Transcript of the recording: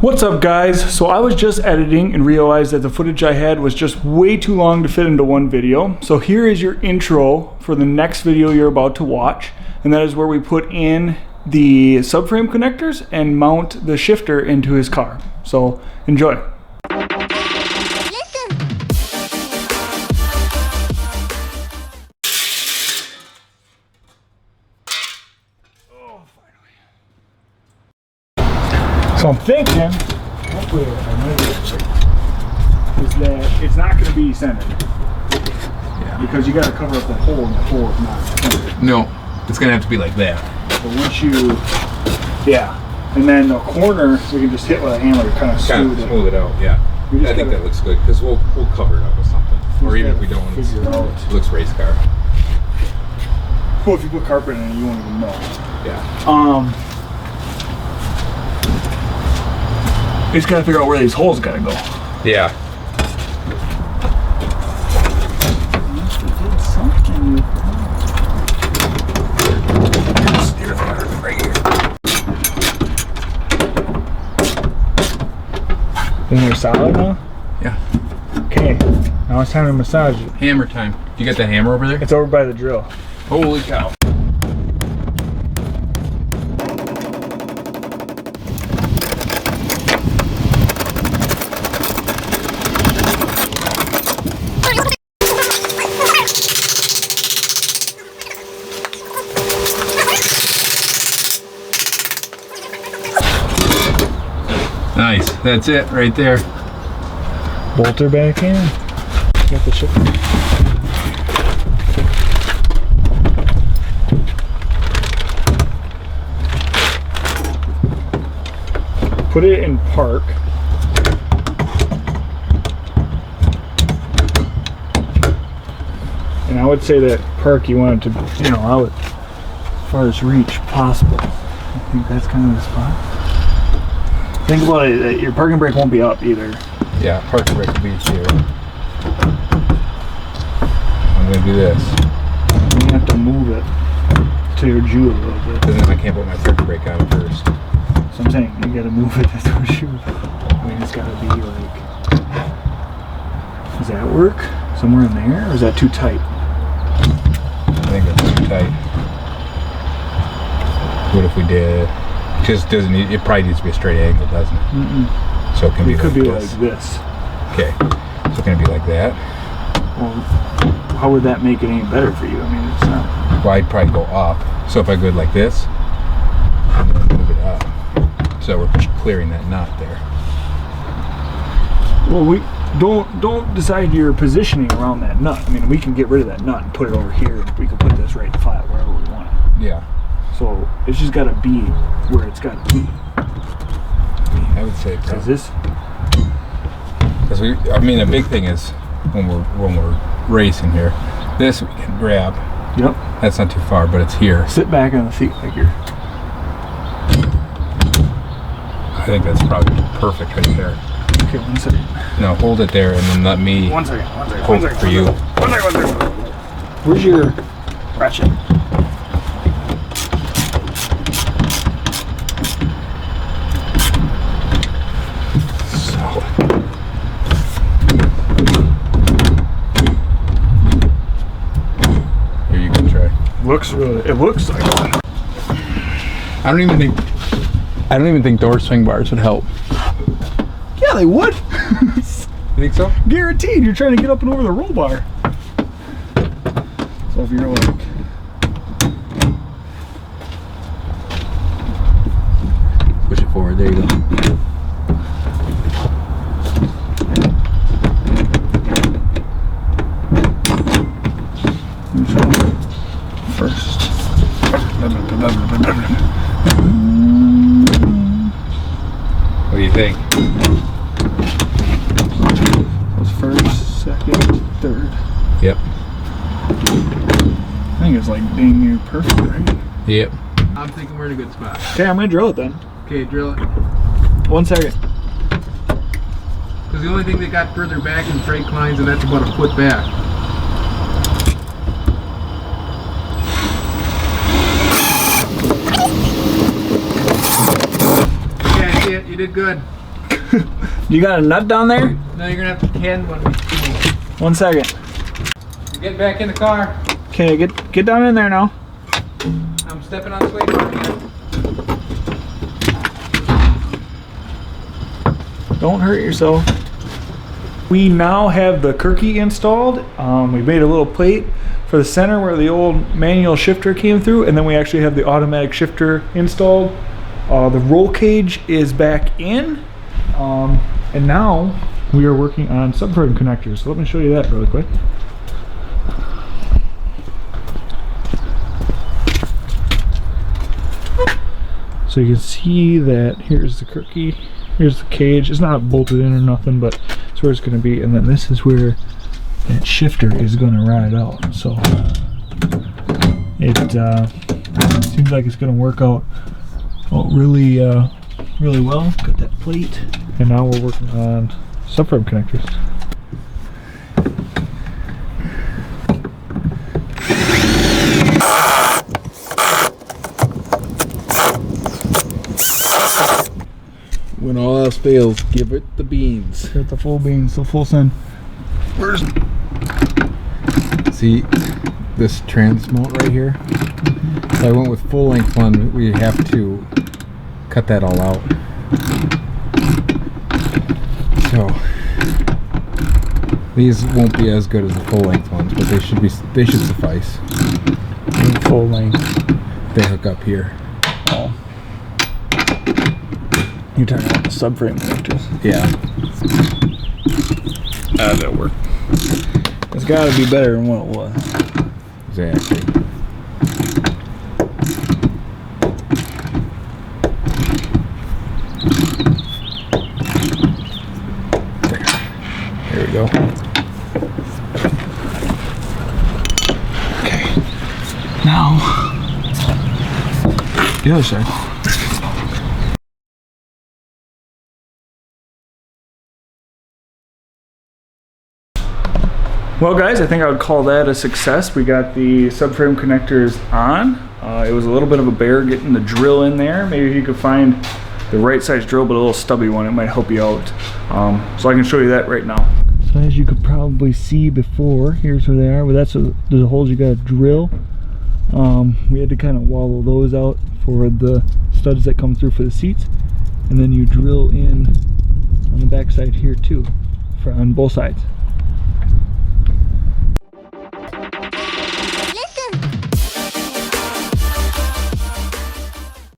What's up guys? So I was just editing and realized that the footage I had was just way too long to fit into one video. So here is your intro for the next video you're about to watch. And that is where we put in the subframe connectors and mount the shifter into his car. So enjoy. So I'm thinking, hopefully I made it right, is that it's not going to be centered. Yeah. Because you got to cover up that hole, and that hole is not centered. No, it's going to have to be like that. But once you, yeah. And then the corner, we can just hit with a hammer to kind of smooth it out, yeah. I think that looks good, because we'll cover it up with something. Or even if we don't, it looks race car. Well, if you put carpet in it, you won't even know. Yeah. We just gotta figure out where these holes gotta go. Yeah. Then they're solid now? Yeah. Okay, now it's time to massage it. Hammer time. You got that hammer over there? It's over by the drill. Holy cow. Nice, that's it right there. Bolter back in. Got the shit. Put it in park. And I would say that park you want it to, out as far as reach possible. I think that's kind of the spot. Think about it, your parking brake won't be up either. Yeah, parking brake will be here. I'm gonna do this. You have to move it to your Jew a little bit. Because then I can't put my parking brake on first. So I'm saying, you gotta move it to your shoe. I mean, it's gotta be like, does that work? Somewhere in there? Or is that too tight? I think that's too tight. What if we did? Just doesn't need, it probably needs to be a straight angle, doesn't it? Mm-mm. So it can be could like be this. like this. Okay, so it's gonna be like that. Well, how would that make it any better for you? I mean, it's not. Well, I'd probably go up. So if I go like this, and then move it up. So we're clearing that knot there. Well, we don't decide your positioning around that nut. I mean, we can get rid of that nut and put it over here. We can put this right flat wherever we want it. Yeah. So it's just got to be where it's got to be. I would say Is this? Because I mean, the big thing is when we're racing here, this we can grab. Yep. That's not too far, but it's here. Sit back on the seat figure. I think that's probably perfect right there. Okay, 1 second. No, hold it there and then let me One second. hope for you. One second. Where's your ratchet? It looks like it. I don't even think door swing bars would help. Yeah, they would. You think so? Guaranteed. You're trying to get up and over the roll bar. So if you're like, push it forward. There you go. first. What do you think? Was first, second, third. Yep. I think it's like dang near perfect, right? Yep. I'm thinking we're in a good spot. Okay, I'm gonna drill it then. Okay, drill it. 1 second. Because the only thing that got further back is brake lines, and that's about a foot back. Okay, I see it. You did good. You got a nut down there? No, you're gonna have to can one. 1 second. Get back in the car. Okay, get down in there now. I'm stepping on sway bar here. Don't hurt yourself. We now have the Kirky installed. We made a little plate for the center where the old manual shifter came through, and then we actually have the automatic shifter installed. The roll cage is back in, and now we are working on subframe connectors. So let me show you that really quick. So you can see that here's the Kirky, here's the cage. It's not bolted in or nothing, but it's where it's going to be. And then this is where that shifter is going to ride out. So it seems like it's going to work out really well. Got that plate, and now we're working on subframe connectors. When all else fails, give it the beans. Get the full beans, the full send. Where's... See this transmount right here? So I went with full length one. We have to cut that all out. So these won't be as good as the full length ones, but they should suffice. Full length. They hook up here. Oh. You're talking about the subframe connectors. Yeah. That'll work. It's got to be better than what it was. Exactly. There we go. Okay. Now, the other side. Well guys, I think I would call that a success. We got the subframe connectors on. It was a little bit of a bear getting the drill in there. Maybe if you could find the right size drill but a little stubby one, it might help you out. So I can show you that right now. So as you could probably see before, here's where they are. Well, that's the holes you got to drill. We had to kind of wallow those out for the studs that come through for the seats. And then you drill in on the back side here too, on both sides.